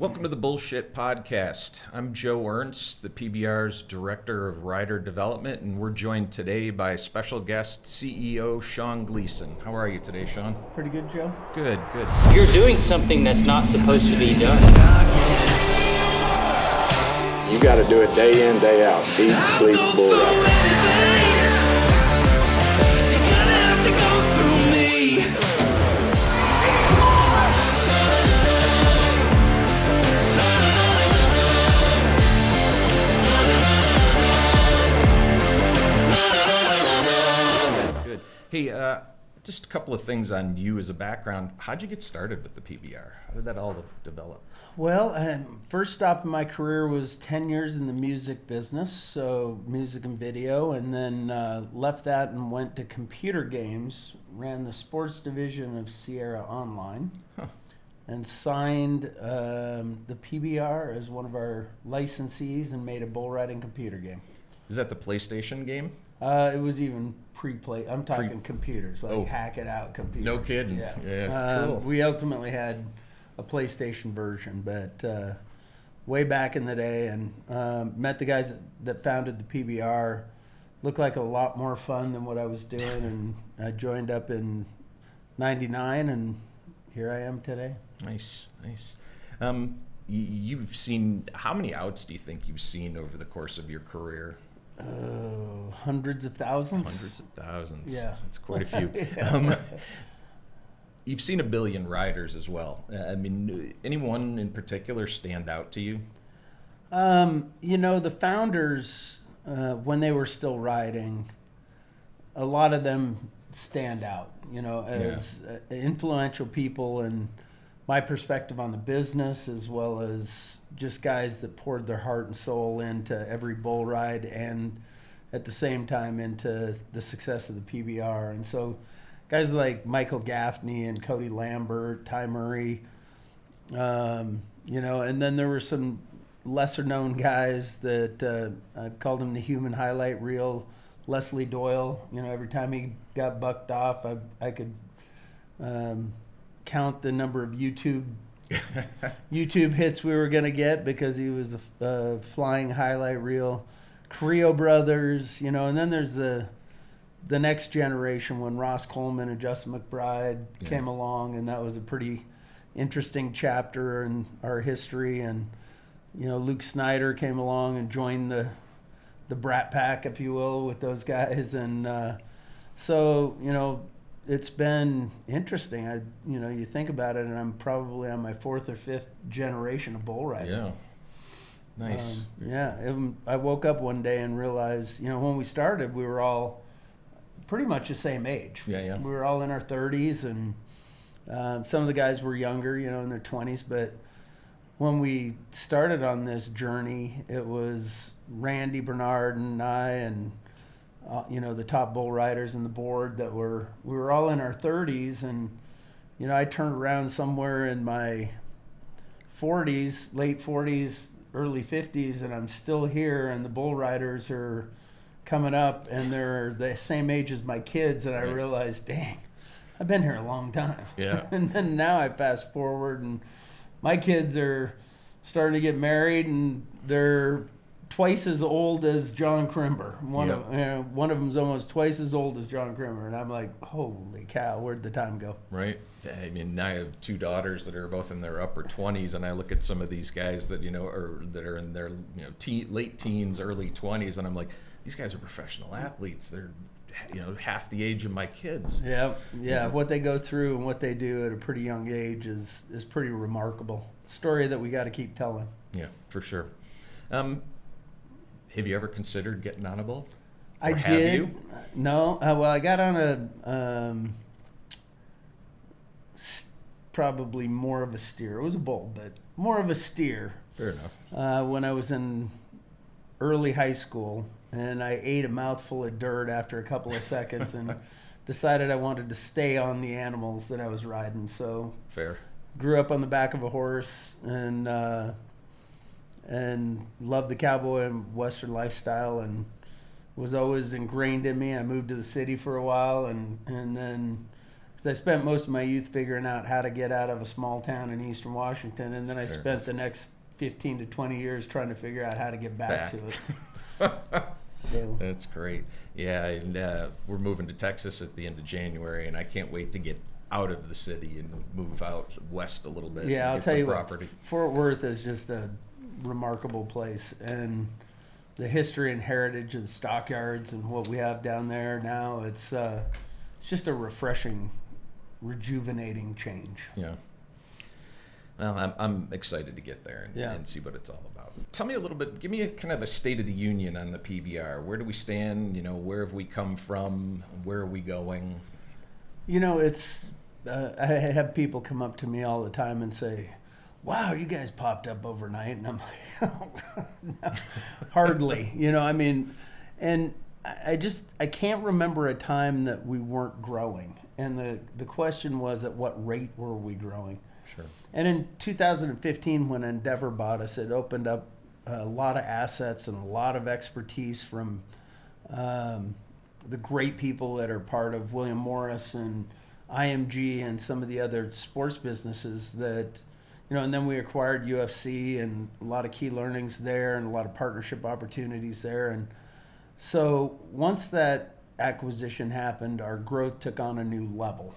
Welcome to the Bullshit Podcast. I'm Joe Ernst, the PBR's Director of Rider Development, and we're joined today by special guest CEO Sean Gleason. How are you today, Sean? Pretty good, Joe. Good. You're doing something that's not supposed to be done. You got to do it day in, day out. Eat, sleep, bull. Good. Hey, just a couple of things on you as a background. How'd you get started with the PBR? How did that all develop? Well, first stop in my career was 10 years in the music business, so music and video, and then left that and went to computer games, ran the sports division of Sierra Online, and signed the PBR as one of our licensees and made a bull riding computer game. Is that the PlayStation game? It was even pre-play. I'm talking computers, like hack it out computers. No kidding. Yeah. Cool. We ultimately had a PlayStation version, but way back in the day, and met the guys that founded the PBR. Looked like a lot more fun than what I was doing, and I joined up in '99, and here I am today. Nice. You've seen, how many outs do you think you've seen over the course of your career? Hundreds of thousands. Hundreds of thousands. Yeah. That's quite a few. You've seen a billion riders as well. I mean, anyone in particular stand out to you? The founders, when they were still riding, a lot of them stand out, as influential people, and my perspective on the business, as well as just guys that poured their heart and soul into every bull ride, and at the same time into the success of the PBR. And so guys like Michael Gaffney and Cody Lambert, Ty Murray, and then there were some lesser known guys that I've called him the human highlight reel. Leslie Doyle, every time he got bucked off, I could count the number of YouTube hits we were going to get because he was a flying highlight reel. Creo brothers, and then there's the next generation when Ross Coleman and Justin McBride came along, and that was a pretty interesting chapter in our history. And Luke Snyder came along and joined the Brat Pack, if you will, with those guys. And so it's been interesting. You think about it, and I'm probably on my fourth or fifth generation of bull riding. Yeah. Nice. I woke up one day and realized, when we started, we were all pretty much the same age. Yeah. We were all in our 30s, and some of the guys were younger, in their 20s. But when we started on this journey, it was Randy Bernard and I, and the top bull riders and the board we were all in our 30s. And I turned around somewhere in my 40s, late 40s, early 50s, and I'm still here, and the bull riders are coming up, and they're the same age as my kids, and I realized, dang, I've been here a long time. Yeah. And then now I fast forward, and my kids are starting to get married, and they're twice as old as John Crimber. One of them's almost twice as old as John Crimber, and I'm like, holy cow, where'd the time go? Right. I mean, I have two daughters that are both in their upper 20s, and I look at some of these guys that that are in their late teens, early 20s, and I'm like, these guys are professional athletes. They're half the age of my kids. Yeah. What they go through and what they do at a pretty young age is pretty remarkable. Story that we got to keep telling. Yeah, for sure. Have you ever considered getting on a bull? I did. Have you? No. Well, I got on a probably more of a steer. It was a bull, but more of a steer. Fair enough. When I was in early high school, and I ate a mouthful of dirt after a couple of seconds, and decided I wanted to stay on the animals that I was riding. So fair. Grew up on the back of a horse, and loved the cowboy and Western lifestyle, and was always ingrained in me. I moved to the city for a while, and then 'Cause I spent most of my youth figuring out how to get out of a small town in eastern Washington, and then I Fair spent enough. the next 15 to 20 years trying to figure out how to get back to it. So, That's great. Yeah, and we're moving to Texas at the end of January, and I can't wait to get out of the city and move out west a little bit. yeah, and I'll get tell some you property. what, Fort Worth is just a remarkable place, and the history and heritage of the stockyards and what we have down there now, it's just a refreshing, rejuvenating change. Yeah. Well, I'm excited to get there Yeah. and see what it's all about. Tell me a little bit. Give me a kind of a state of the union on the PBR. Where do we stand? Where have we come from? Where are we going? It's I have people come up to me all the time and say, "Wow, you guys popped up overnight," and I'm like, "Oh, no, hardly." And I can't remember a time that we weren't growing. And the question was, at what rate were we growing? Sure. And in 2015, when Endeavor bought us, it opened up a lot of assets and a lot of expertise from the great people that are part of William Morris and IMG and some of the other sports businesses that, and then we acquired UFC and a lot of key learnings there and a lot of partnership opportunities there. And so once that acquisition happened, our growth took on a new level.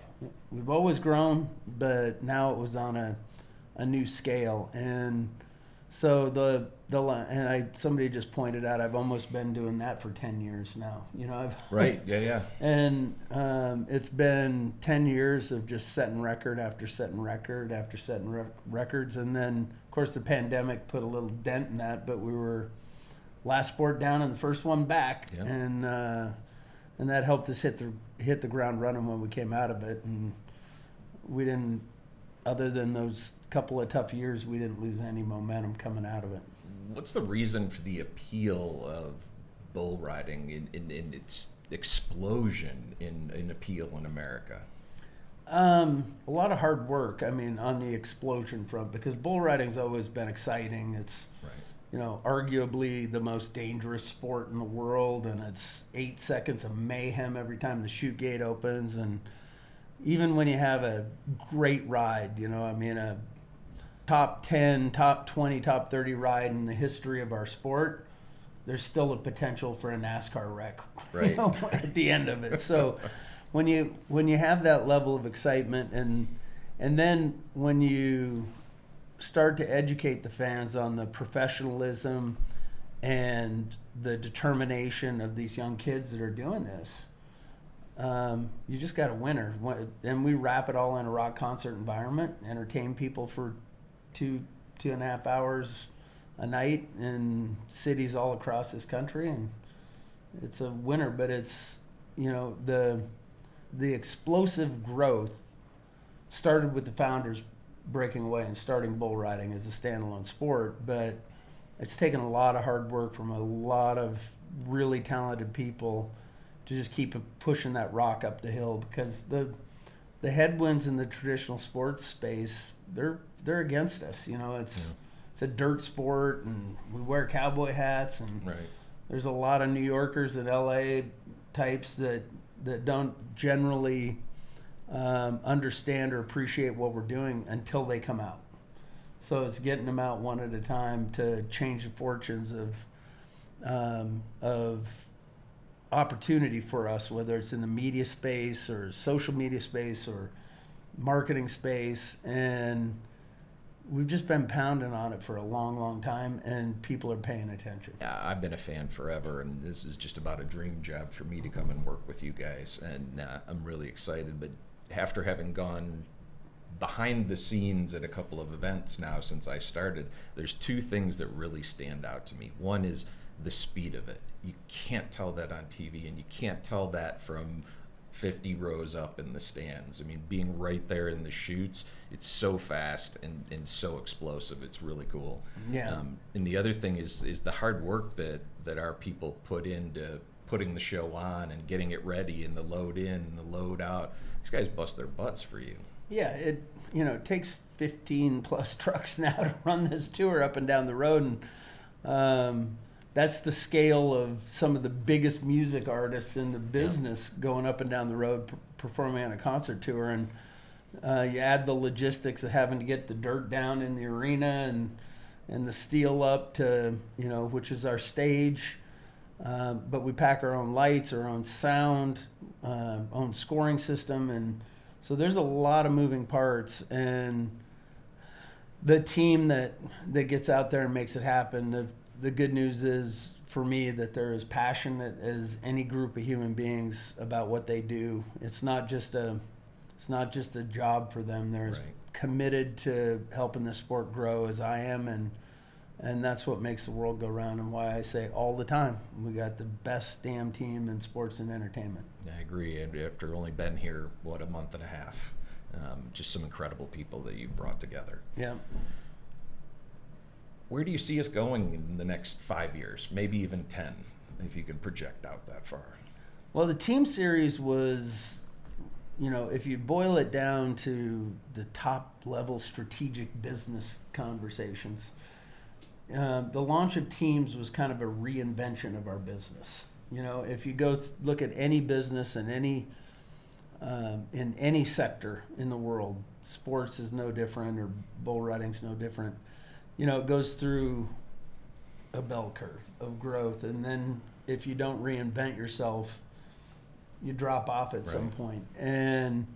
We've always grown, but now it was on a new scale. And so somebody just pointed out, I've almost been doing that for 10 years now. Right. Yeah. And it's been 10 years of just setting record after setting record after setting records. And then, of course, the pandemic put a little dent in that, but we were last sport down and the first one back. Yeah. And that helped us hit the ground running when we came out of it. And we didn't, other than those couple of tough years, we didn't lose any momentum coming out of it. What's the reason for the appeal of bull riding in its explosion in appeal in America? A lot of hard work, on the explosion front, because bull riding's always been exciting. It's, Right. Arguably the most dangerous sport in the world, and it's 8 seconds of mayhem every time the chute gate opens. And even when you have a great ride, a top 10, top 20, top 30 ride in the history of our sport, there's still a potential for a NASCAR wreck Right. at the end of it. So when you have that level of excitement, and then when you start to educate the fans on the professionalism and the determination of these young kids that are doing this, you just got a winner. And we wrap it all in a rock concert environment, entertain people for 2.5 hours a night in cities all across this country, and it's a winner. But it's, the explosive growth started with the founders breaking away and starting bull riding as a standalone sport, but it's taken a lot of hard work from a lot of really talented people to just keep pushing that rock up the hill, because the headwinds in the traditional sports space, they're against us. It's a dirt sport, and we wear cowboy hats, and Right. there's a lot of New Yorkers and LA types that don't generally understand or appreciate what we're doing until they come out. So it's getting them out one at a time to change the fortunes of opportunity for us, whether it's in the media space or social media space or marketing space. And we've just been pounding on it for a long, long time, and people are paying attention. Yeah, I've been a fan forever, and this is just about a dream job for me to come and work with you guys, and I'm really excited. But after having gone behind the scenes at a couple of events now since I started, there's two things that really stand out to me. One is the speed of it. You can't tell that on TV, and you can't tell that from 50 rows up in the stands. Being right there in the chutes, it's so fast and so explosive. It's really cool. Yeah. And the other thing is the hard work that our people put into putting the show on and getting it ready, and the load in and the load out. These guys bust their butts for you. Yeah, it takes 15 plus trucks now to run this tour up and down the road, and that's the scale of some of the biggest music artists in the business going up and down the road performing on a concert tour, and you add the logistics of having to get the dirt down in the arena and the steel up to, which is our stage. But we pack our own lights, our own sound, own scoring system. And so there's a lot of moving parts. And the team that gets out there and makes it happen, the good news is for me that they're as passionate as any group of human beings about what they do. It's not just a job for them. They're as committed to helping the sport grow as I am, and that's what makes the world go round, and why I say all the time, we got the best damn team in sports and entertainment. I agree. And after only been here, a month and a half, just some incredible people that you've brought together. Yeah. Where do you see us going in the next 5 years, maybe even 10, if you can project out that far? Well, the team series was, if you boil it down to the top level strategic business conversations, the launch of teams was kind of a reinvention of our business. If you go look at any business in any sector in the world, sports is no different, or bull riding's no different. It goes through a bell curve of growth, and then if you don't reinvent yourself, you drop off at some point. And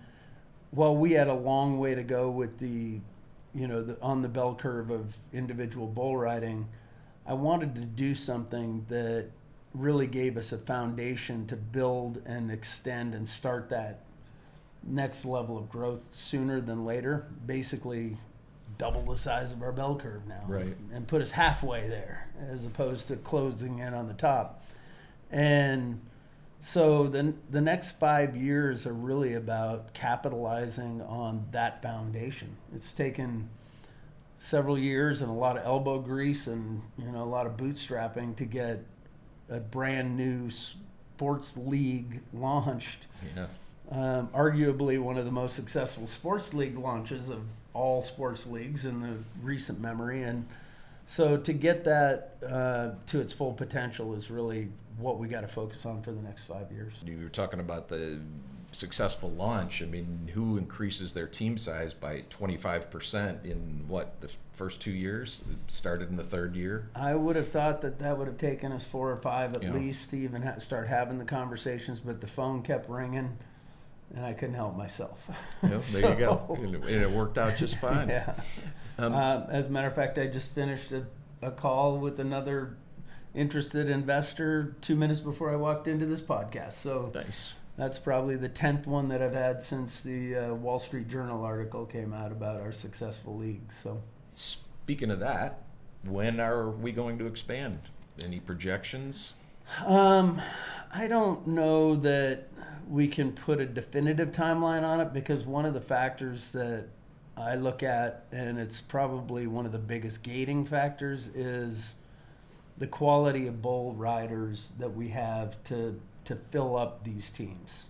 while we had a long way to go with on the bell curve of individual bull riding, I wanted to do something that really gave us a foundation to build and extend and start that next level of growth sooner than later. Basically, double the size of our bell curve now, and put us halfway there as opposed to closing in on the top. And so the next 5 years are really about capitalizing on that foundation. It's taken several years and a lot of elbow grease and a lot of bootstrapping to get a brand new sports league launched. Arguably one of the most successful sports league launches of all sports leagues in the recent memory. And so to get that to its full potential is really what we got to focus on for the next 5 years. You were talking about the successful launch. I mean, who increases their team size by 25% in the first 2 years? It started in the third year. I would have thought that would have taken us 4 or 5 at least to even start having the conversations, but the phone kept ringing and I couldn't help myself. There you go. And it worked out just fine. Yeah. As a matter of fact, I just finished a call with another interested investor 2 minutes before I walked into this podcast. So nice. That's probably the 10th one that I've had since the Wall Street Journal article came out about our successful league. So, speaking of that, when are we going to expand? Any projections? I don't know that we can put a definitive timeline on it, because one of the factors that I look at, and it's probably one of the biggest gating factors, is the quality of bull riders that we have to fill up these teams.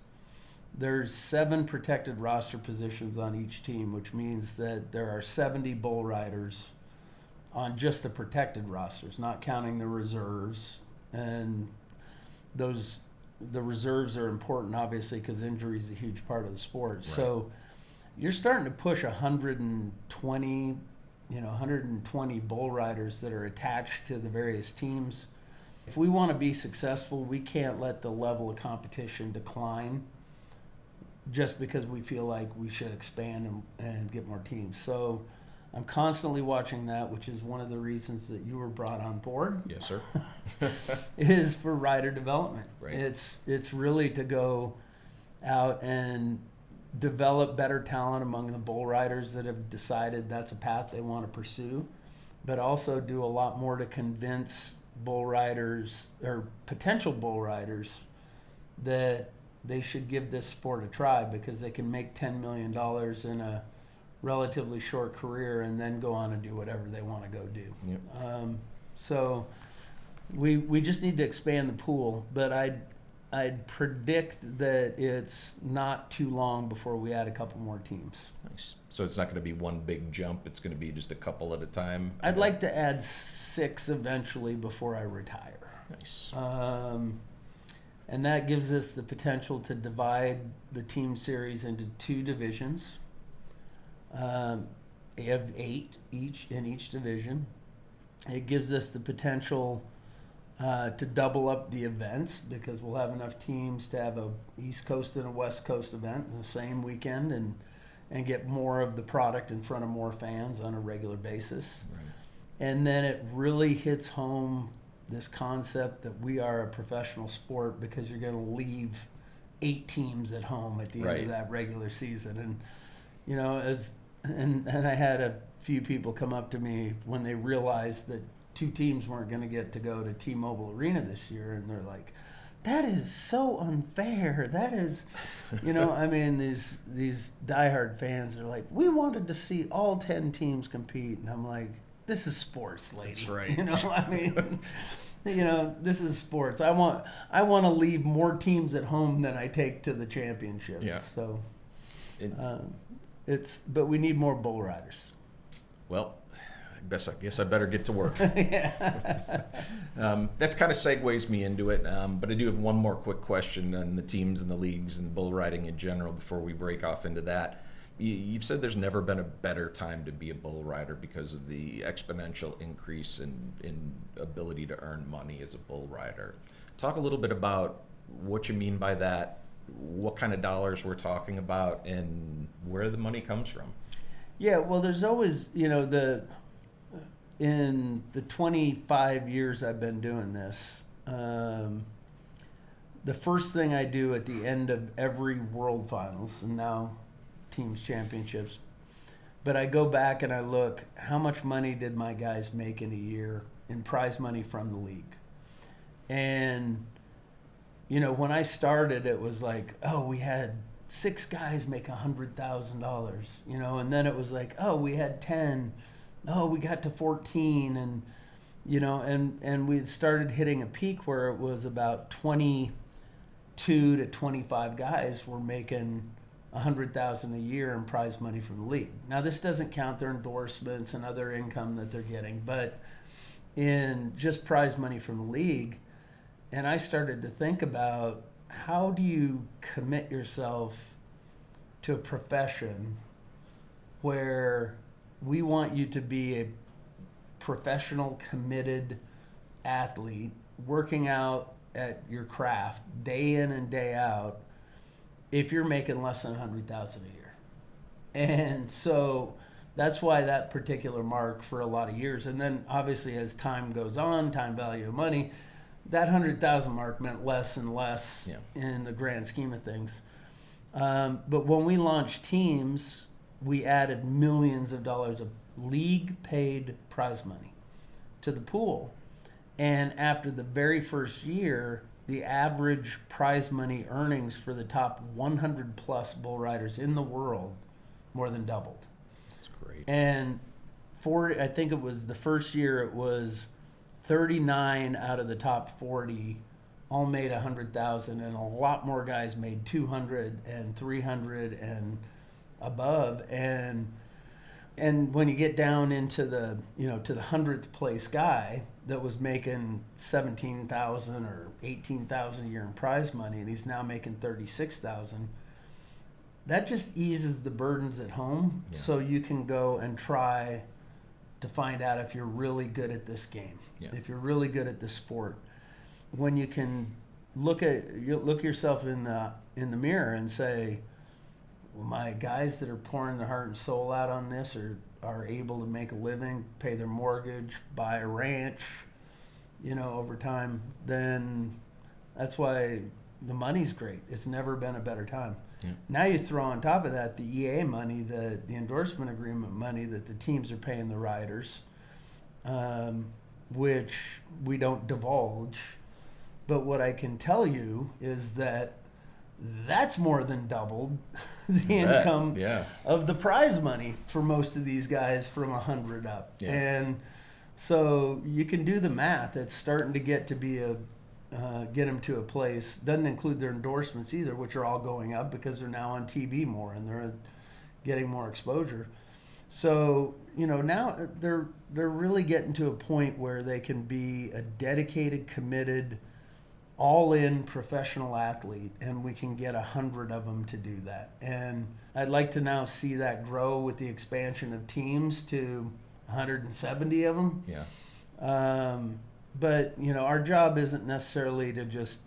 There's 7 protected roster positions on each team, which means that there are 70 bull riders on just the protected rosters, not counting the reserves. And the reserves are important, obviously, because injury is a huge part of the sport. Right. So you're starting to push 120 bull riders that are attached to the various teams. If we want to be successful, we can't let the level of competition decline just because we feel like we should expand and get more teams. So I'm constantly watching that, which is one of the reasons that you were brought on board. Yes, sir. Is for rider development. Right. It's really to go out and develop better talent among the bull riders that have decided that's a path they want to pursue, but also do a lot more to convince bull riders or potential bull riders that they should give this sport a try, because they can make $10 million in a relatively short career and then go on and do whatever they want to go do. Yep. So we just need to expand the pool, but I'd predict that it's not too long before we add a couple more teams. Nice. So it's not going to be one big jump. It's going to be just a couple at a time. I'd like to add 6 eventually before I retire. Nice. And that gives us the potential to divide the team series into 2 divisions. We have 8 each in each division. It gives us the potential to double up the events because we'll have enough teams to have a East Coast and a West Coast event in the same weekend and get more of the product in front of more fans on a regular basis. Right. And then it really hits home this concept that we are a professional sport because you're going to leave 8 teams at home at the end of that regular season. And, you know, and I had a few people come up to me when they realized that 2 teams weren't going to get to go to T-Mobile Arena this year. And they're like, that is so unfair. That is, you know, I mean, these diehard fans are like, we wanted to see all 10 teams compete. And I'm like, this is sports, lady. That's right. You know, I mean, you know, this is sports. I want to leave more teams at home than I take to the championships. Yeah. So but we need more bull riders. Well, I guess I better get to work. Yeah. That's kind of segues me into it, but I do have one more quick question on the teams and the leagues and bull riding in general before we break off into that. You've said there's never been a better time to be a bull rider because of the exponential increase in ability to earn money as a bull rider. Talk a little bit about what you mean by that, what kind of dollars we're talking about, and where the money comes from. Yeah, well, there's always, you know, in the 25 years I've been doing this, the first thing I do at the end of every World Finals, and now teams championships, but I go back and I look, how much money did my guys make in a year in prize money from the league? And, you know, when I started, it was like, oh, we had 6 guys make $100,000, you know, and then it was like, oh, we had 10, oh, we got to 14, and, you know, and we started hitting a peak where it was about 22 to 25 guys were making $100,000 a year in prize money from the league. Now, this doesn't count their endorsements and other income that they're getting, but in just prize money from the league, and I started to think about how do you commit yourself to a profession where we want you to be a professional, committed athlete working out at your craft day in and day out if you're making less than $100,000 a year. And so that's why that particular mark for a lot of years. And then obviously as time goes on, time value of money, that 100,000 mark meant less and less in the grand scheme of things. But when we launched teams, we added millions of dollars of league paid prize money to the pool. And after the very first year, the average prize money earnings for the top 100 plus bull riders in the world more than doubled. That's great. And I think it was the first year, it was 39 out of the top 40 all made 100,000, and a lot more guys made 200 and 300 and above. And when you get down into the, you know, to the 100th place guy that was making 17,000 or 18,000 a year in prize money, and he's now making 36,000, that just eases the burdens at home. So you can go and try to find out if you're really good at this game, if you're really good at this sport. When you can look yourself in the mirror and say, well, my guys that are pouring their heart and soul out on this are able to make a living, pay their mortgage, buy a ranch, you know, over time, then that's why the money's great. It's never been a better time. Now you throw on top of that the EA money, the endorsement agreement money that the teams are paying the riders, which we don't divulge. But what I can tell you is that that's more than doubled the income of the prize money for most of these guys from 100 up. And so you can do the math. It's starting to get them to a place. Doesn't include their endorsements either, which are all going up because they're now on TV more and they're getting more exposure. So, you know, now they're really getting to a point where they can be a dedicated, committed, all-in professional athlete, and we can get 100 of them to do that. And I'd like to now see that grow with the expansion of teams to 170 of them. Yeah. But, our job isn't necessarily to just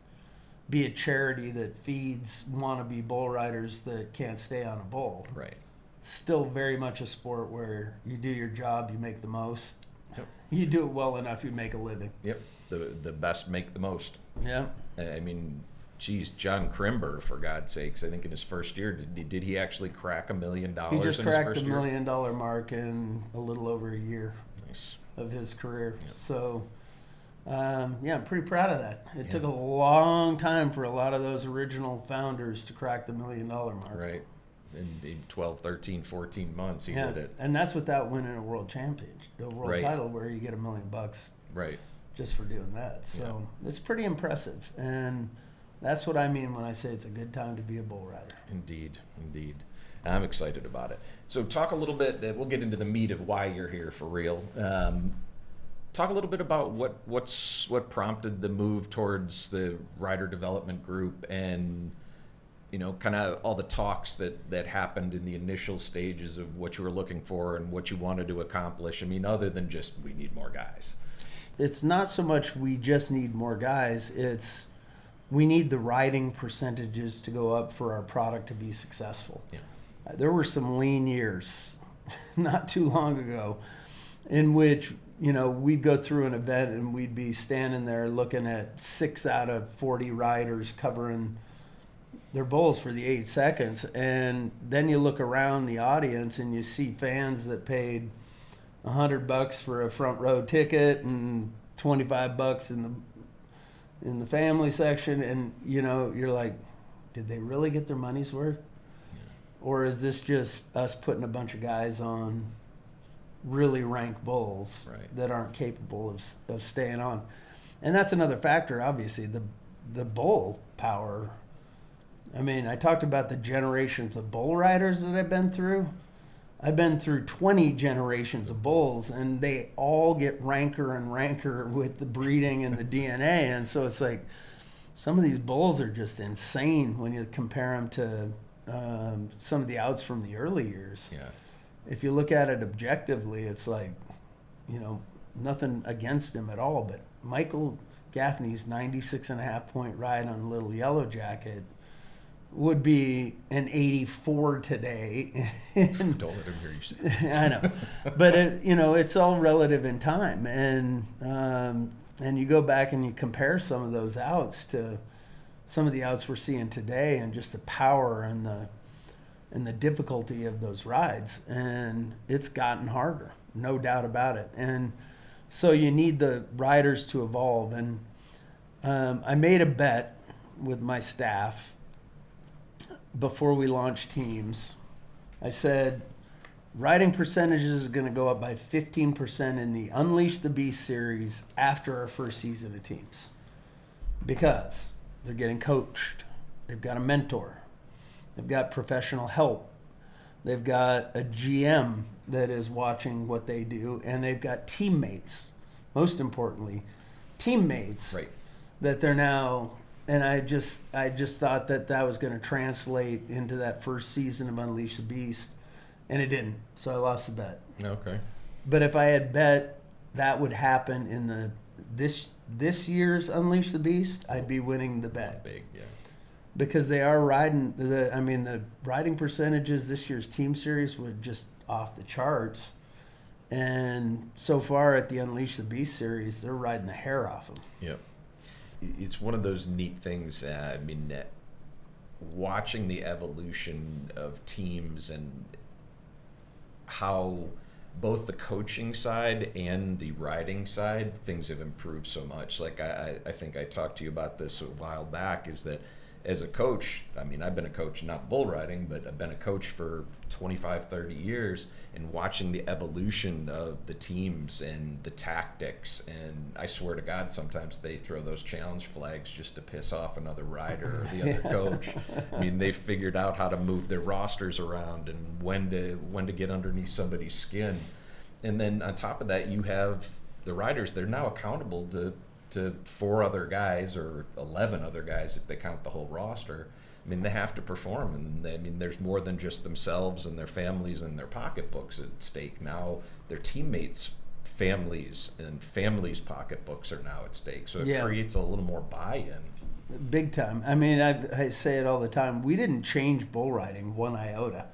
be a charity that feeds wannabe bull riders that can't stay on a bull. Right. Still very much a sport where you do your job, you make the most. Yep. You do it well enough, you make a living. Yep. The best make the most. Yeah. I mean, geez, John Crimber, for God's sakes, I think in his first year, did he actually crack $1 million? He just in his cracked first the $1 year? million mark in a little over a year Nice. of his career. Yep. So, I'm pretty proud of that. It Yeah. took a long time for a lot of those original founders to crack the $1 million mark. Right. In 12, 13, 14 months, he Yeah, did it. and that's without winning a world championship, a world Right. title, where you get $1 million Right. just for doing that. So it's pretty impressive, and that's what I mean when I say it's a good time to be a bull rider. Indeed, indeed. I'm excited about it. So talk a little bit, we'll get into the meat of why you're here for real. Talk a little bit about what prompted the move towards the rider development group, and kind of all the talks that happened in the initial stages of what you were looking for and what you wanted to accomplish. I mean, other than just, we need more guys. It's not so much we just need more guys, it's we need the riding percentages to go up for our product to be successful. Yeah. There were some lean years not too long ago in which we'd go through an event and we'd be standing there looking at 6 out of 40 riders covering their bulls for the 8 seconds, and then you look around the audience and you see fans that paid $100 for a front row ticket and $25 in the family section, and you're like, did they really get their money's worth? Yeah. Or is this just us putting a bunch of guys on really ranked bulls Right. that aren't capable of staying on? And that's another factor, obviously, the bull power. I mean, I talked about the generations of bull riders that I've been through. I've been through 20 generations of bulls, and they all get ranker and ranker with the breeding and the DNA. And so it's like, some of these bulls are just insane when you compare them to some of the outs from the early years. Yeah. If you look at it objectively, it's like, nothing against him at all. But Michael Gaffney's 96.5 point ride on Little Yellow Jacket would be an 84 today. Don't let him hear you say it. I know, but it's all relative in time, and you go back and you compare some of those outs to some of the outs we're seeing today, and just the power and the difficulty of those rides, and it's gotten harder, no doubt about it. And so you need the riders to evolve. And I made a bet with my staff before we launched teams. I said riding percentages are going to go up by 15% in the Unleash the Beast series after our first season of teams, because they're getting coached, they've got a mentor, they've got professional help, they've got a GM that is watching what they do, and they've got teammates, most importantly teammates, Right. that they're now. And I just thought that was going to translate into that first season of Unleash the Beast, and it didn't. So I lost the bet. Okay. But if I had bet that would happen in this year's Unleash the Beast, I'd be winning the bet. Big, yeah. Because they are riding the riding percentages this year's team series were just off the charts. And so far at the Unleash the Beast series, they're riding the hair off them. Yep. It's one of those neat things. Watching the evolution of teams and how both the coaching side and the riding side, things have improved so much. Like I think I talked to you about this a while back, is that as a coach, I've been a coach, not bull riding, but I've been a coach for 25, 30 years, and watching the evolution of the teams and the tactics. And I swear to God, sometimes they throw those challenge flags just to piss off another rider or the other coach. They've figured out how to move their rosters around and when to get underneath somebody's skin. And then on top of that, you have the riders, they're now accountable to to 4 other guys or 11 other guys if they count the whole roster. I mean, they have to perform, and there's more than just themselves and their families and their pocketbooks at stake. Now their teammates' families and families' pocketbooks are now at stake, so it creates a little more buy-in. Big time. I mean, I say it all the time. We didn't change bull riding one iota.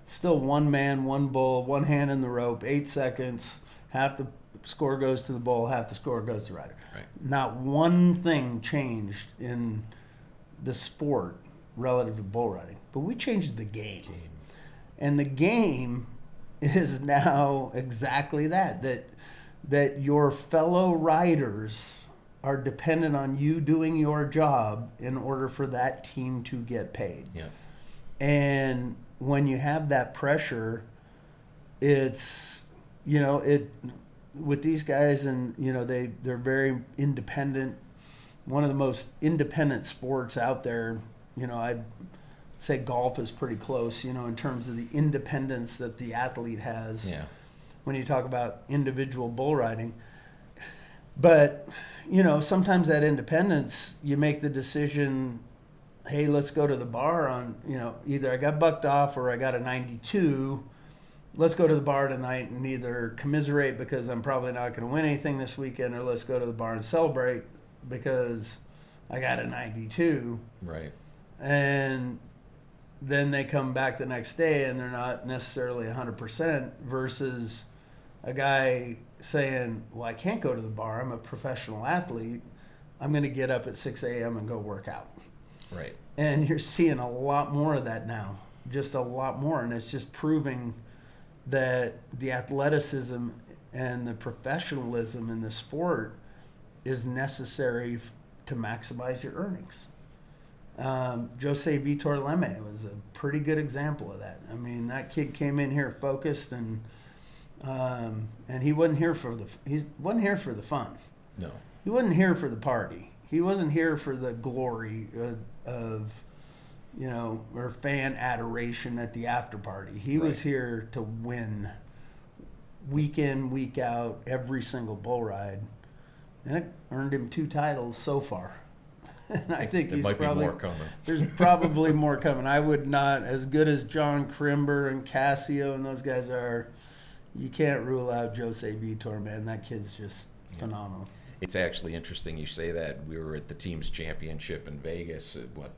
Still one man, one bull, one hand in the rope, 8 seconds. Half the score goes to the bull, half the score goes to the rider. Right. Not one thing changed in the sport relative to bull riding, but we changed the game. And the game is now exactly that your fellow riders are dependent on you doing your job in order for that team to get paid. Yeah. And when you have that pressure, it's, with these guys, and they're very independent. One of the most independent sports out there. I'd say golf is pretty close, in terms of the independence that the athlete has. Yeah. When you talk about individual bull riding. But, sometimes that independence, you make the decision, hey, let's go to the bar on, either I got bucked off or I got a 92. Let's go to the bar tonight and either commiserate because I'm probably not going to win anything this weekend, or let's go to the bar and celebrate because I got a 92. Right. And then they come back the next day and they're not necessarily 100% versus a guy saying, well, I can't go to the bar. I'm a professional athlete. I'm going to get up at 6 a.m. and go work out. Right. And you're seeing a lot more of that now, just a lot more. And it's just proving that the athleticism and the professionalism in the sport is necessary to maximize your earnings. Jose Vitor Leme was a pretty good example of that. I mean, that kid came in here focused, and he wasn't here for the fun. No. He wasn't here for the party. He wasn't here for the glory of or fan adoration at the after party. He was here to win week in, week out, every single bull ride. And it earned him 2 titles so far. And I think there might be more coming. There's probably more coming. I would not, as good as John Crimber and Cassio and those guys are, you can't rule out Jose Vitor, man. That kid's just phenomenal. It's actually interesting you say that. We were at the team's championship in Vegas,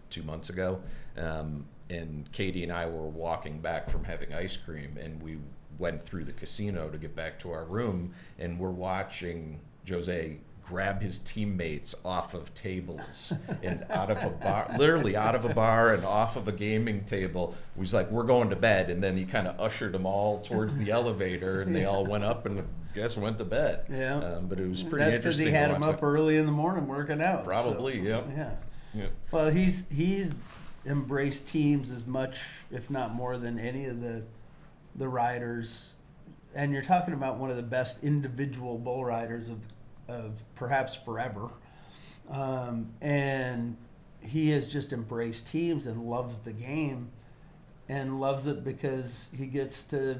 2 months ago, and Katie and I were walking back from having ice cream, and we went through the casino to get back to our room, and we're watching Jose grab his teammates off of tables and out of a bar, literally out of a bar and off of a gaming table. He's like, we're going to bed. And then he kind of ushered them all towards the elevator, and they all went up and I guess went to bed. Yeah. But it was pretty That's interesting. because he had them up early in the morning working out. Probably, so, yeah. Yeah. Well, he's embraced teams as much, if not more, than any of the riders. And you're talking about one of the best individual bull riders of perhaps forever. And he has just embraced teams and loves the game, and loves it because he gets to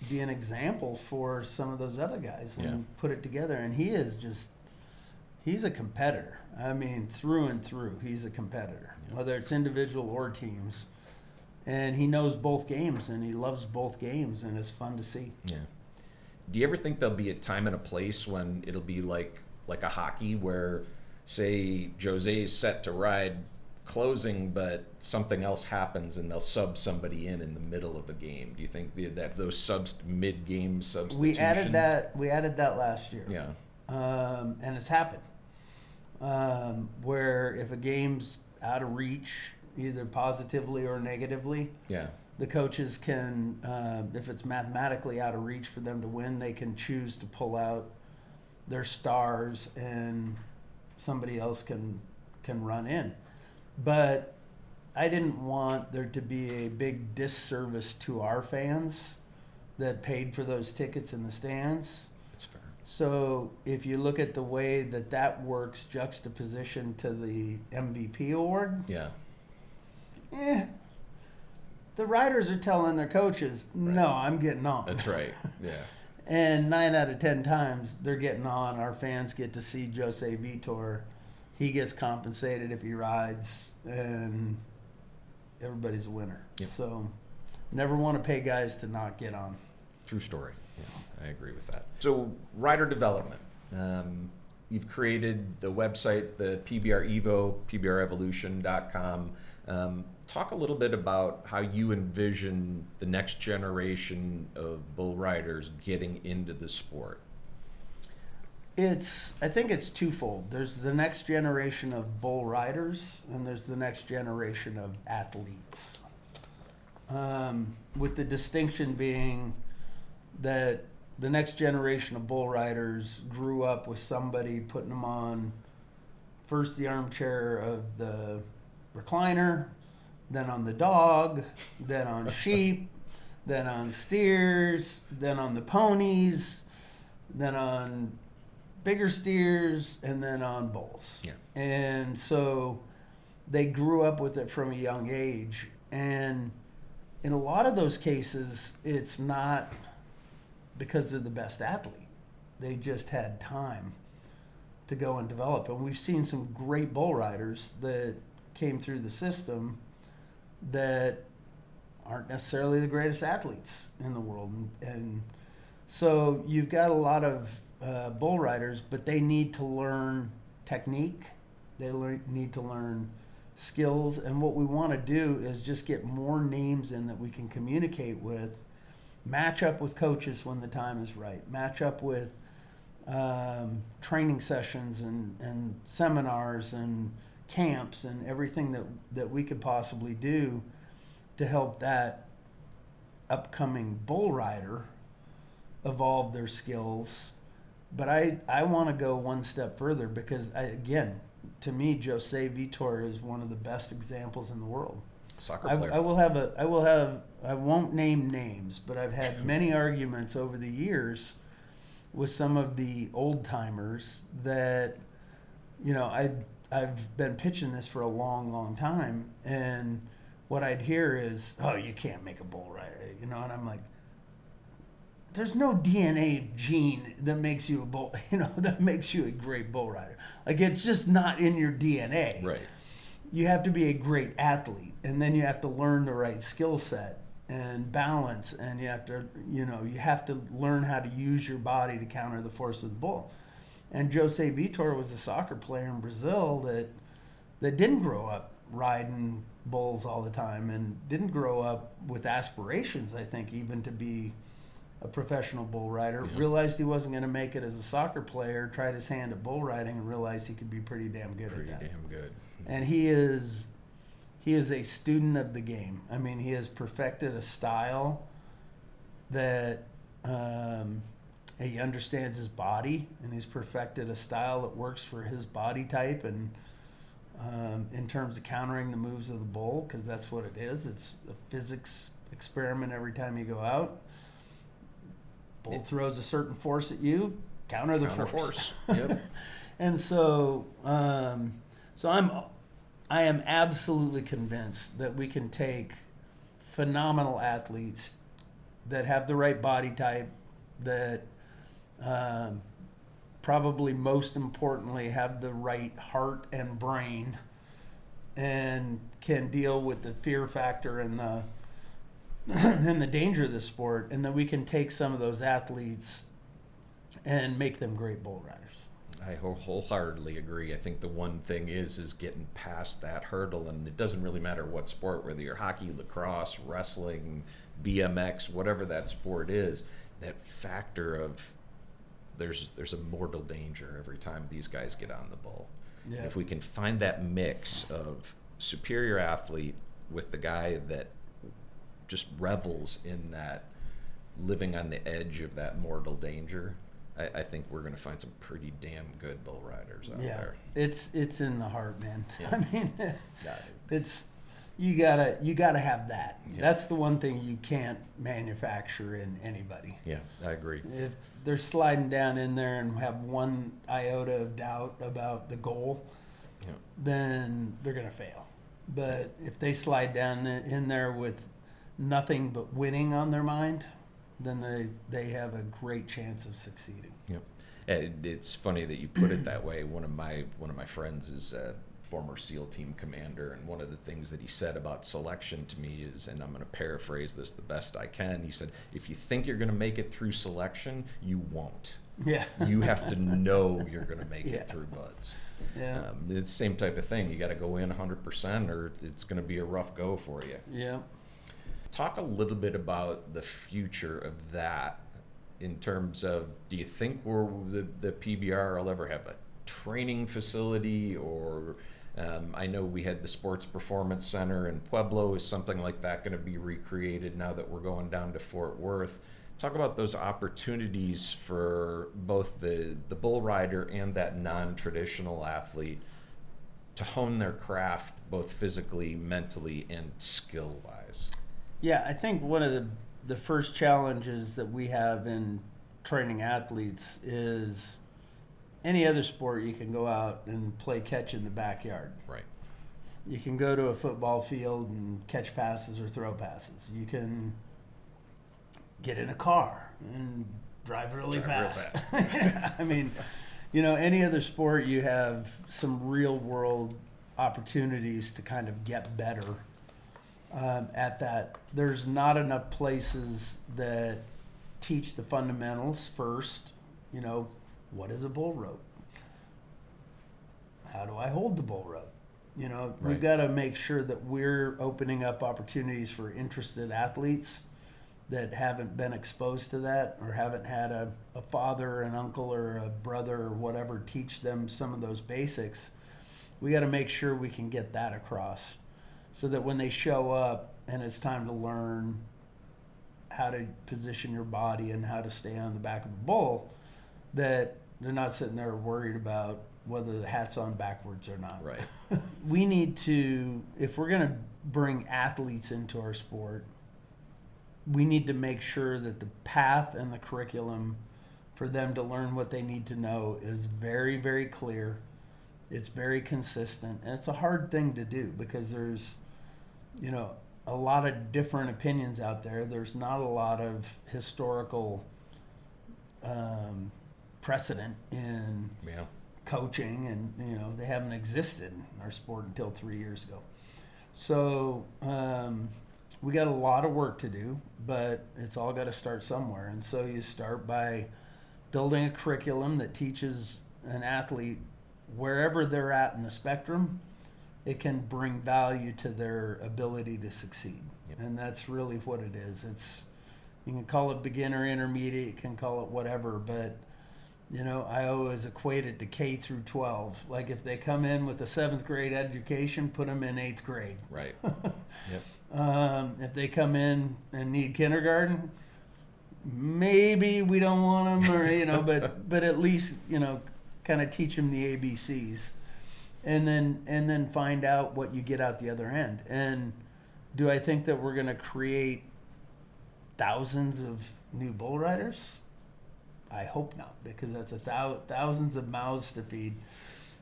be an example for some of those other guys and put it together. And he's a competitor. I mean, through and through, he's a competitor, whether it's individual or teams. And he knows both games, and he loves both games, and it's fun to see. Yeah. Do you ever think there'll be a time and a place when it'll be like a hockey where, say, Jose is set to ride closing, but something else happens and they'll sub somebody in the middle of a game? Do you think that those mid-game substitutions? We added that last year. Yeah. And it's happened. Where if a game's out of reach, either positively or negatively, the coaches can, if it's mathematically out of reach for them to win, they can choose to pull out their stars and somebody else can run in. But I didn't want there to be a big disservice to our fans that paid for those tickets in the stands. That's fair. So if you look at the way that works juxtaposition to the MVP award, the riders are telling their coaches, no, I'm getting on. That's right. Yeah. And 9 out of 10 times they're getting on. Our fans get to see Jose Vitor. He gets compensated if he rides, and everybody's a winner. Yep. So never want to pay guys to not get on. True story. Yeah, I agree with that. So rider development. You've created the website, the PBR Evo, PBRevolution.com. Talk a little bit about how you envision the next generation of bull riders getting into the sport. I think it's twofold. There's the next generation of bull riders, and there's the next generation of athletes. With the distinction being that the next generation of bull riders grew up with somebody putting them on first the armchair of the recliner, then on the dog, then on sheep, then on steers, then on the ponies, then on bigger steers, and then on bulls. Yeah. And so they grew up with it from a young age. And in a lot of those cases, it's not because they're the best athlete. They just had time to go and develop. And we've seen some great bull riders that came through the system that aren't necessarily the greatest athletes in the world. And so you've got a lot of bull riders, but they need to learn technique. They need to learn skills. And what we want to do is just get more names in that we can communicate with, match up with coaches when the time is right, match up with training sessions and seminars and camps and everything that we could possibly do to help that upcoming bull rider evolve their skills. But I want to go one step further because, again, to me, Jose Vitor is one of the best examples in the world. Soccer player. I won't name names, but I've had many arguments over the years with some of the old timers that, I've been pitching this for a long, long time, and what I'd hear is, "Oh, you can't make a bull rider," and I'm like, there's no DNA gene that makes you a bull, that makes you a great bull rider. Like, it's just not in your DNA. Right. You have to be a great athlete, and then you have to learn the right skill set and balance, and you have to learn how to use your body to counter the force of the bull. And Jose Vitor was a soccer player in Brazil that didn't grow up riding bulls all the time and didn't grow up with aspirations, I think, even to be a professional bull rider. Yeah. Realized he wasn't going to make it as a soccer player, tried his hand at bull riding, and realized he could be pretty damn good at that. Pretty damn good. And he is a student of the game. I mean, he has perfected a style that he understands his body, and he's perfected a style that works for his body type and in terms of countering the moves of the bull, because that's what it is. It's a physics experiment every time you go out. Bull throws a certain force at you, counter the force. Yep. And so, I am absolutely convinced that we can take phenomenal athletes that have the right body type, that probably most importantly have the right heart and brain, and can deal with the fear factor and the danger of the sport, and that we can take some of those athletes and make them great bull riders. I wholeheartedly agree. I think the one thing is getting past that hurdle, and it doesn't really matter what sport, whether you're hockey, lacrosse, wrestling, BMX, whatever that sport is, that factor of there's a mortal danger every time these guys get on the bull. Yeah. If we can find that mix of superior athlete with the guy that just revels in that living on the edge of that mortal danger, I think we're going to find some pretty damn good bull riders out there. It's in the heart, man. Yeah. I mean, Yeah. it's you gotta have that. Yeah. That's the one thing you can't manufacture in anybody. Yeah, I agree. If they're sliding down in there and have one iota of doubt about the goal, Yeah. then they're gonna fail. But if they slide down in there with nothing but winning on their mind, then they have a great chance of succeeding. Yep. And it's funny that you put it that way. One of my friends is a former SEAL team commander, and one of the things that he said about selection to me is, and I'm going to paraphrase this the best I can, he said, if you think you're going to make it through selection, you won't. Yeah. You have to know you're going to make Yeah. it through buds. Yeah. It's the same type of thing. You got to go in 100% or it's going to be a rough go for you. Yeah. Talk a little bit about the future of that in terms of, do you think the PBR will ever have a training facility, or I know we had the Sports Performance Center in Pueblo. Is something like that going to be recreated now that we're going down to Fort Worth? Talk about those opportunities for both the bull rider and that non-traditional athlete to hone their craft both physically, mentally, and skill-wise. Yeah, I think one of the first challenges that we have in training athletes is any other sport, you can go out and play catch in the backyard. Right. You can go to a football field and catch passes or throw passes. You can get in a car and drive really fast. I mean, any other sport, you have some real world opportunities to kind of get better at that. There's not enough places that teach the fundamentals first. What is a bull rope? How do I hold the bull rope? We've got to make sure that we're opening up opportunities for interested athletes that haven't been exposed to that or haven't had a father, an uncle, or a brother or whatever teach them some of those basics. We got to make sure we can get that across so that when they show up and it's time to learn how to position your body and how to stay on the back of a bull, that they're not sitting there worried about whether the hat's on backwards or not. Right. We need to, if we're going to bring athletes into our sport, we need to make sure that the path and the curriculum for them to learn what they need to know is very, very clear. It's very consistent. And it's a hard thing to do because there's, a lot of different opinions out there. There's not a lot of historical precedent in coaching, and they haven't existed in our sport until 3 years ago. So we got a lot of work to do, but it's all got to start somewhere. And so you start by building a curriculum that teaches an athlete wherever they're at in the spectrum, it can bring value to their ability to succeed. Yep. And that's really what it is. You can call it beginner, intermediate, you can call it whatever, but I always equate it to K through 12. Like if they come in with a 7th grade education, put them in 8th grade. Right. Yep. If they come in and need kindergarten, maybe we don't want them, or but at least kind of teach them the ABCs, and then find out what you get out the other end. And do I think that we're going to create thousands of new bull riders? I hope not, because that's thousands of mouths to feed.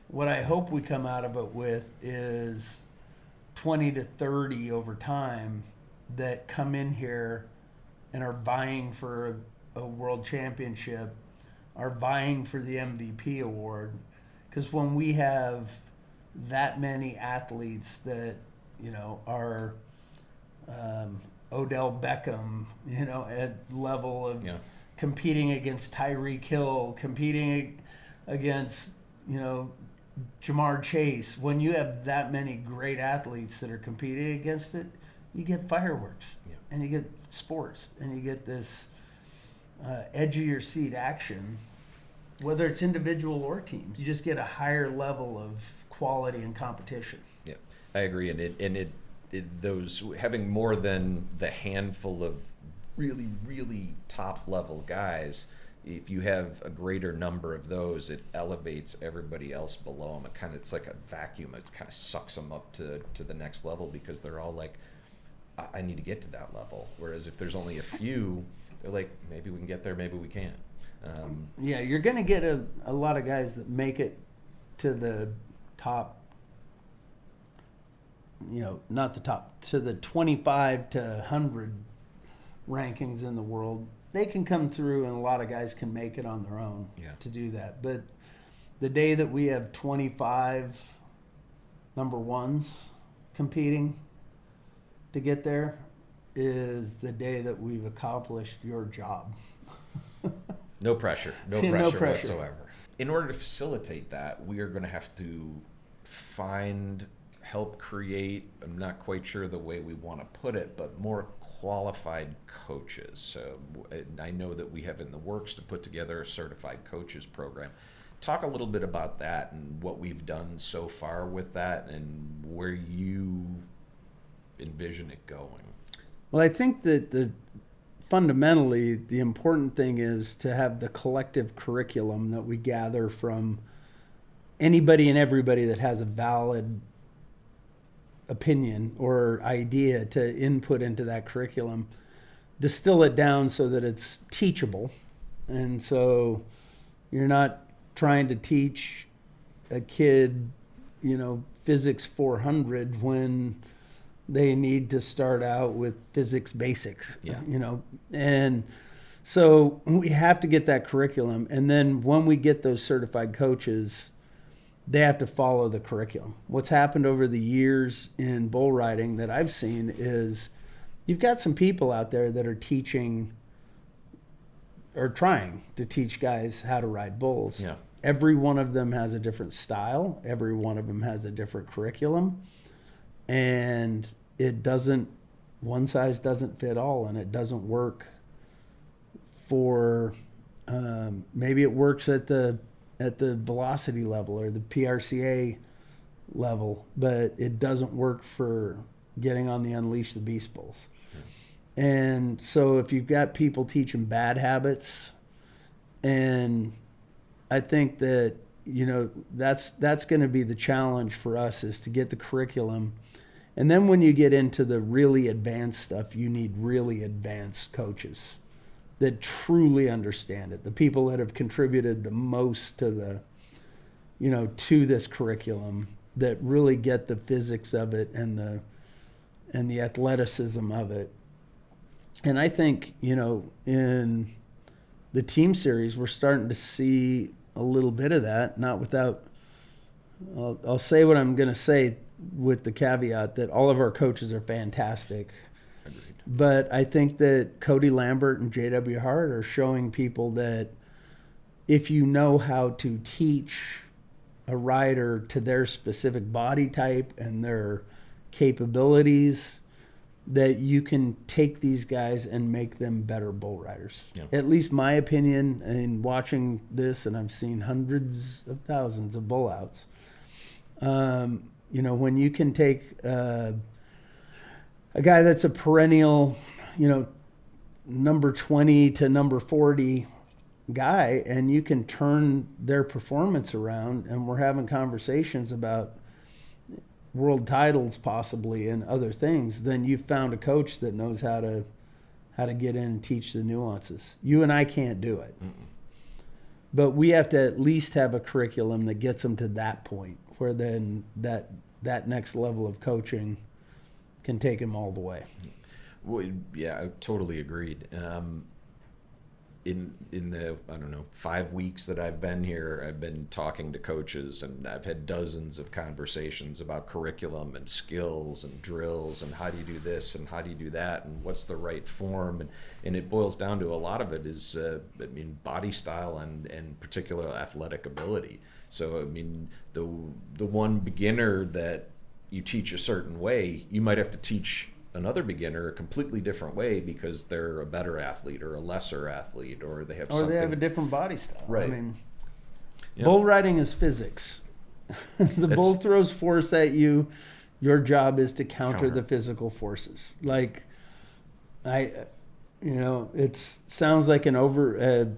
What I hope we come out of it with is 20 to 30 over time that come in here and are vying for a world championship, are vying for the MVP award. Because when we have that many athletes that, are Odell Beckham, at level of competing against Tyreek Hill, competing against, Jamar Chase, when you have that many great athletes that are competing against it, you get fireworks and you get sports and you get this edge of your seat action, whether it's individual or teams. You just get a higher level of quality and competition. Yeah, I agree. And those having more than the handful of really, really top level guys, if you have a greater number of those, it elevates everybody else below them. It's like a vacuum. It kind of sucks them up to the next level because they're all like, I need to get to that level. Whereas if there's only a few, they're like, maybe we can get there, maybe we can't. You're going to get a lot of guys that make it to the top, not the top, to the 25 to 100 rankings in the world. they can come through, and a lot of guys can make it on their own to do that. But the day that we have 25 number ones competing to get there is the day that we've accomplished your job. No pressure. No No pressure pressure. whatsoever. In order to facilitate that, we are going to have to help create, I'm not quite sure the way we want to put it, but more qualified coaches. So I know that we have in the works to put together a certified coaches program. Talk a little bit about that and what we've done so far with that and where you envision it going. Well, I think that fundamentally the important thing is to have the collective curriculum that we gather from anybody and everybody that has a valid opinion or idea to input into that curriculum, distill it down so that it's teachable. And so you're not trying to teach a kid, physics 400 when they need to start out with physics basics, and so we have to get that curriculum. And then when we get those certified coaches, they have to follow the curriculum. What's happened over the years in bull riding that I've seen is you've got some people out there that are teaching or trying to teach guys how to ride bulls. Yeah. Every one of them has a different style. Every one of them has a different curriculum. And one size doesn't fit all, and it doesn't work for, maybe it works at the velocity level or the PRCA level, but it doesn't work for getting on the Unleash the Beast bulls. And so if you've got people teaching bad habits, and I think that, that's going to be the challenge for us, is to get the curriculum. And then when you get into the really advanced stuff, you need really advanced coaches that truly understand it. The people that have contributed the most to to this curriculum, that really get the physics of it and the athleticism of it. And I think, in the team series, we're starting to see a little bit of that, not without, I'll say what I'm going to say with the caveat that all of our coaches are fantastic. Agreed. But I think that Cody Lambert and J.W. Hart are showing people that if you know how to teach a rider to their specific body type and their capabilities, that you can take these guys and make them better bull riders. Yeah. At least my opinion in watching this, and I've seen hundreds of thousands of bull outs. When you can take a guy that's a perennial, number 20 to number 40 guy, and you can turn their performance around, and we're having conversations about world titles possibly and other things, then you've found a coach that knows how to get in and teach the nuances. You and I can't do it. Mm-mm. But we have to at least have a curriculum that gets them to that point where then that next level of coaching can take them all the way. Well, yeah, I totally agreed. In the 5 weeks that I've been here, I've been talking to coaches, and I've had dozens of conversations about curriculum and skills and drills and how do you do this and how do you do that and what's the right form, and it boils down to a lot of it is body style and particular athletic ability. So the one beginner that you teach a certain way, you might have to teach another beginner a completely different way because they're a better athlete or a lesser athlete, or they have they have a different body style. Right. Bull riding is physics. Bull throws force at you. Your job is to counter the physical forces. It sounds like a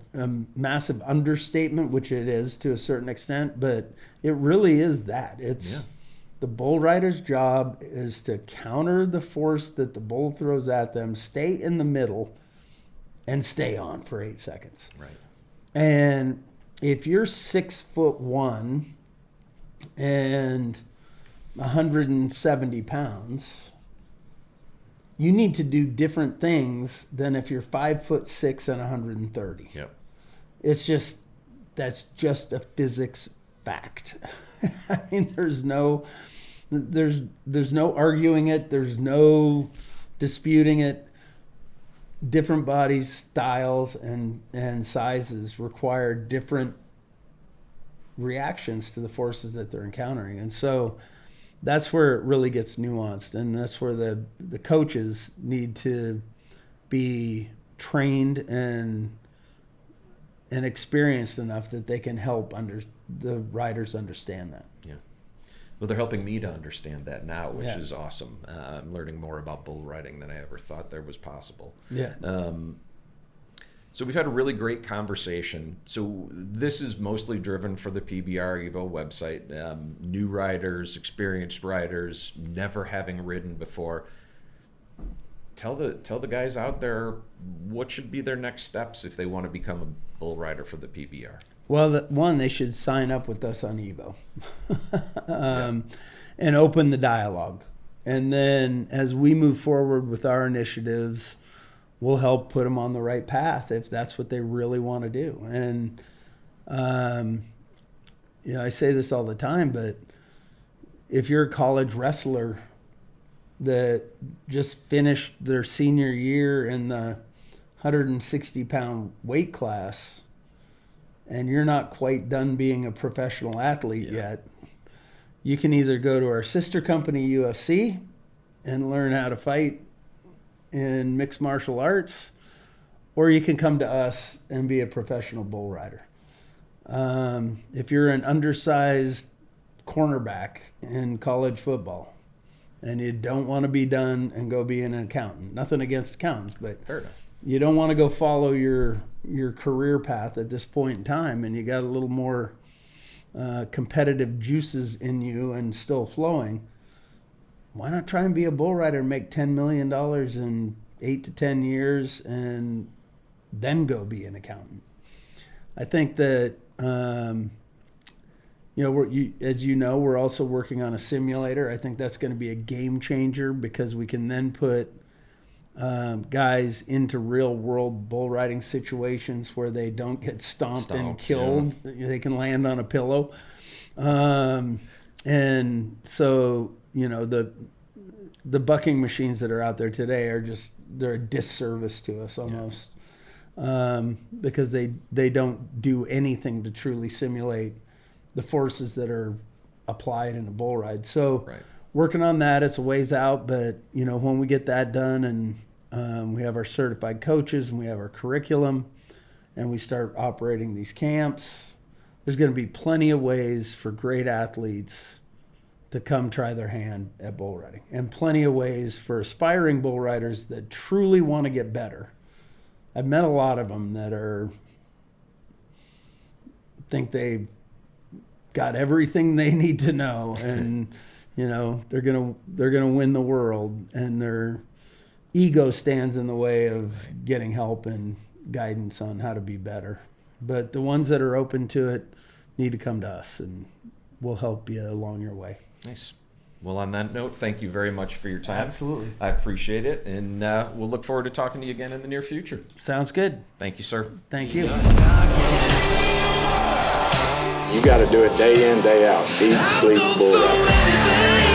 massive understatement, which it is to a certain extent, but it really is that. The bull rider's job is to counter the force that the bull throws at them, stay in the middle, and stay on for 8 seconds. Right. And if you're 6'1" and 170 pounds, you need to do different things than if you're 5'6" and 130. Yep. It's just, that's just a physics fact. I mean, there's no arguing it. There's no disputing it. Different bodies, styles, and sizes require different reactions to the forces that they're encountering. And so that's where it really gets nuanced. And that's where the coaches need to be trained and experienced enough that they can help the riders understand that. Yeah. Well, they're helping me to understand that now, which Yeah. is awesome. I'm learning more about bull riding than I ever thought there was possible. Yeah. So we've had a really great conversation. So this is mostly driven for the PBR Evo website. New riders, experienced riders, never having ridden before. Tell the guys out there what should be their next steps if they want to become a bull rider for the PBR. Well, one, they should sign up with us on Evo and open the dialogue. And then as we move forward with our initiatives, we'll help put them on the right path if that's what they really want to do. And, I say this all the time, but if you're a college wrestler that just finished their senior year in the 160-pound weight class, and you're not quite done being a professional athlete yet, you can either go to our sister company, UFC, and learn how to fight in mixed martial arts, or you can come to us and be a professional bull rider. If you're an undersized cornerback in college football and you don't want to be done and go be an accountant, nothing against accountants, but Fair enough. you don't want to go follow your career path at this point in time, and you got a little more competitive juices in you and still flowing, why not try and be a bull rider and make $10 million in 8 to 10 years and then go be an accountant? I think that, we're also working on a simulator. I think that's going to be a game changer because we can then put guys into real world bull riding situations where they don't get stomped and killed. Yeah. They can land on a pillow. And so, the bucking machines that are out there today they're a disservice to us almost. Because they don't do anything to truly simulate the forces that are applied in a bull ride. So working on that, it's a ways out, but when we get that done and we have our certified coaches and we have our curriculum and we start operating these camps, there's going to be plenty of ways for great athletes to come try their hand at bull riding, and plenty of ways for aspiring bull riders that truly want to get better. I've met a lot of them that think they got everything they need to know, and they're gonna win the world, and their ego stands in the way of getting help and guidance on how to be better. But the ones that are open to it need to come to us, and we'll help you along your way. Nice. Well, on that note, thank you very much for your time. Absolutely. I appreciate it, and we'll look forward to talking to you again in the near future. Sounds good. Thank you, sir. Thank you. You got to do it day in, day out. Eat, sleep, bull ride.